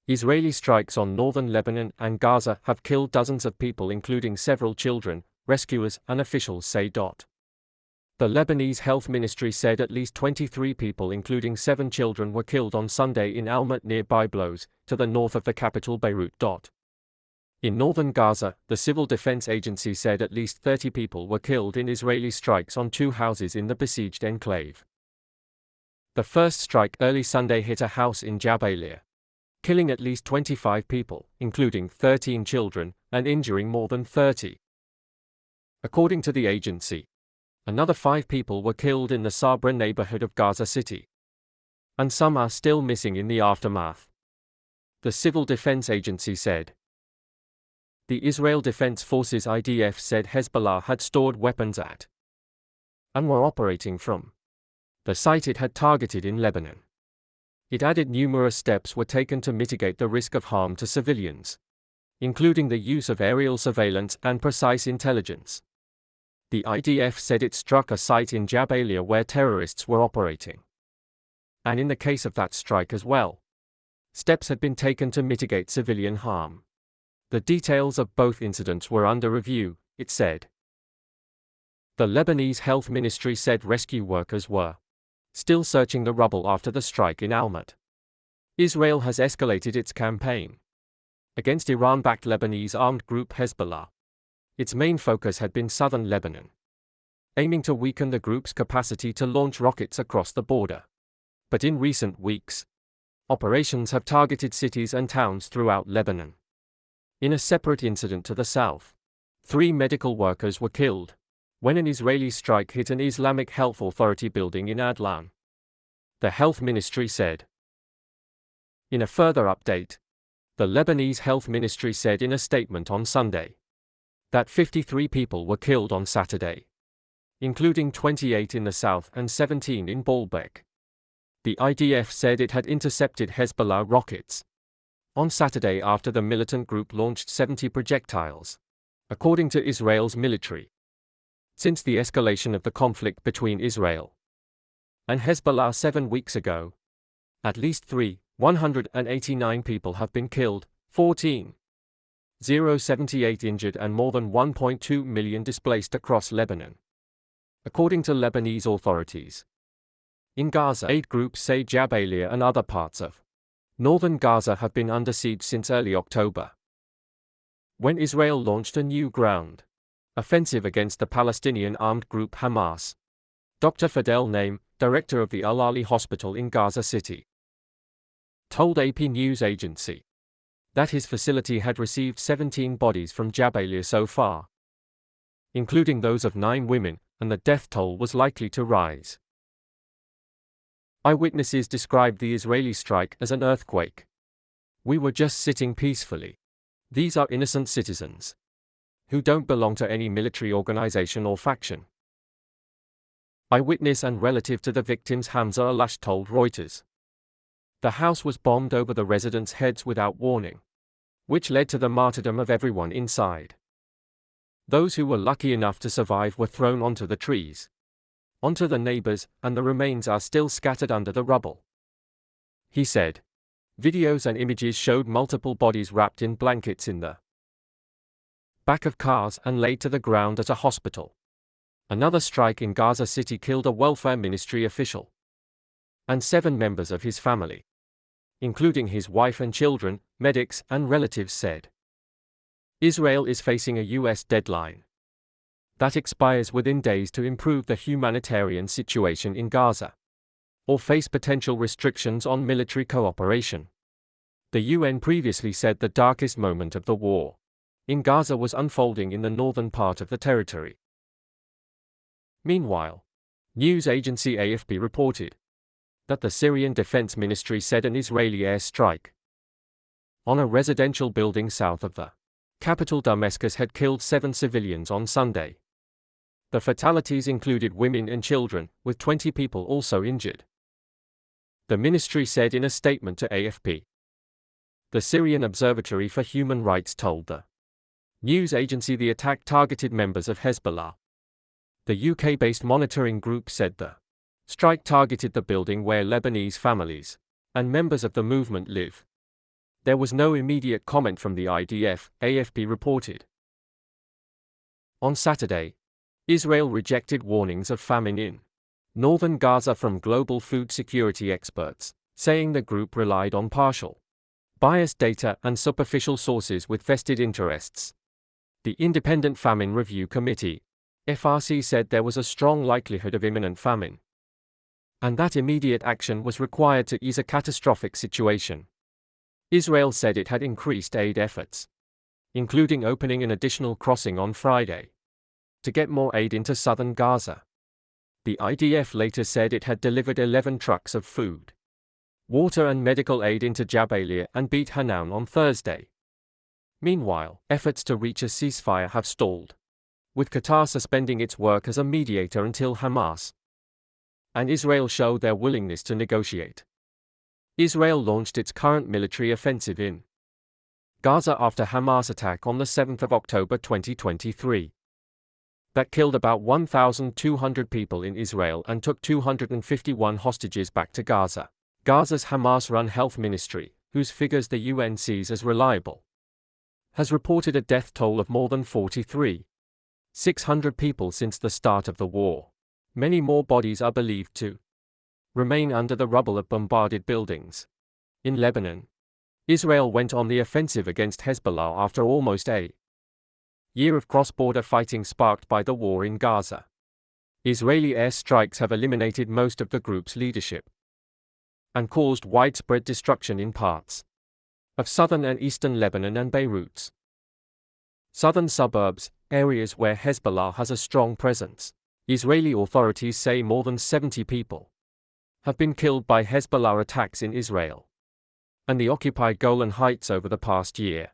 Israeli strikes on northern Lebanon and Gaza have killed dozens of people, including several children, rescuers and officials say. The Lebanese Health Ministry said at least 23 people, including 7 children, were killed on Sunday in Almat near Byblos, to the north of the capital Beirut. In northern Gaza, the Civil Defense Agency said at least 30 people were killed in Israeli strikes on 2 houses in the besieged enclave. The first strike early Sunday hit a house in Jabalia, killing at least 25 people, including 13 children, and injuring more than 30. According to the agency, another 5 people were killed in the Sabra neighborhood of Gaza City, and some are still missing in the aftermath. The Civil Defense Agency said. The Israel Defense Forces (IDF) said Hezbollah had stored weapons at and were operating from the site it had targeted in Lebanon. It added numerous steps were taken to mitigate the risk of harm to civilians, including the use of aerial surveillance and precise intelligence. The IDF said it struck a site in Jabalia where terrorists were operating, and in the case of that strike as well, steps had been taken to mitigate civilian harm. The details of both incidents were under review, it said. The Lebanese Health Ministry said rescue workers were still searching the rubble after the strike in Almat. Israel has escalated its campaign against Iran-backed Lebanese armed group Hezbollah. Its main focus had been southern Lebanon, aiming to weaken the group's capacity to launch rockets across the border. But in recent weeks, operations have targeted cities and towns throughout Lebanon. In a separate incident to the south, 3 medical workers were killed when an Israeli strike hit an Islamic Health Authority building in Adlan, the health ministry said. In a further update, the Lebanese Health Ministry said in a statement on Sunday that 53 people were killed on Saturday, including 28 in the south and 17 in Baalbek. The IDF said it had intercepted Hezbollah rockets on Saturday after the militant group launched 70 projectiles, according to Israel's military. Since the escalation of the conflict between Israel and Hezbollah 7 weeks ago, at least 189 people have been killed, 78 injured and more than 1.2 million displaced across Lebanon, according to Lebanese authorities. In Gaza, aid groups say Jabalia and other parts of northern Gaza have been under siege since early October, when Israel launched a new ground offensive against the Palestinian armed group Hamas. Dr. Fidel Naim, director of the Al-Ali hospital in Gaza City, told AP news agency that his facility had received 17 bodies from Jabalia so far, including those of 9 women, and the death toll was likely to rise. Eyewitnesses described the Israeli strike as an earthquake. We were just sitting peacefully. These are innocent citizens who don't belong to any military organization or faction. Eyewitness and relative to the victims Hamza Alash told Reuters. The house was bombed over the residents' heads without warning, which led to the martyrdom of everyone inside. Those who were lucky enough to survive were thrown onto the trees, onto the neighbors, and the remains are still scattered under the rubble, he said. Videos and images showed multiple bodies wrapped in blankets in the back of cars and laid to the ground at a hospital. Another strike in Gaza City killed a welfare ministry official and 7 members of his family, including his wife and children, medics and relatives said. Israel is facing a U.S. deadline that expires within days to improve the humanitarian situation in Gaza, or face potential restrictions on military cooperation. The UN previously said the darkest moment of the war in Gaza was unfolding in the northern part of the territory. Meanwhile, news agency AFP reported that the Syrian Defense Ministry said an Israeli airstrike on a residential building south of the capital Damascus had killed 7 civilians on Sunday. The fatalities included women and children, with 20 people also injured, the ministry said in a statement to AFP. The Syrian Observatory for Human Rights told the news agency the attack targeted members of Hezbollah. The UK-based monitoring group said the strike targeted the building where Lebanese families and members of the movement live. There was no immediate comment from the IDF, AFP reported. On Saturday, Israel rejected warnings of famine in northern Gaza from global food security experts, saying the group relied on partial, biased data and superficial sources with vested interests. The Independent Famine Review Committee, FRC, said there was a strong likelihood of imminent famine, and that immediate action was required to ease a catastrophic situation. Israel said it had increased aid efforts, including opening an additional crossing on Friday, to get more aid into southern Gaza. The IDF later said it had delivered 11 trucks of food, water and medical aid into Jabalia and Beit Hanan on Thursday. Meanwhile, efforts to reach a ceasefire have stalled, with Qatar suspending its work as a mediator until Hamas and Israel show their willingness to negotiate. Israel launched its current military offensive in Gaza after Hamas attack on the 7th of October 2023. That killed about 1,200 people in Israel and took 251 hostages back to Gaza. Gaza's Hamas-run health ministry, whose figures the UN sees as reliable, has reported a death toll of more than 43,600 people since the start of the war. Many more bodies are believed to remain under the rubble of bombarded buildings. In Lebanon, Israel went on the offensive against Hezbollah after almost a year of cross-border fighting sparked by the war in Gaza. Israeli airstrikes have eliminated most of the group's leadership and caused widespread destruction in parts of southern and eastern Lebanon and Beirut's southern suburbs, areas where Hezbollah has a strong presence. Israeli authorities say more than 70 people have been killed by Hezbollah attacks in Israel and the occupied Golan Heights over the past year.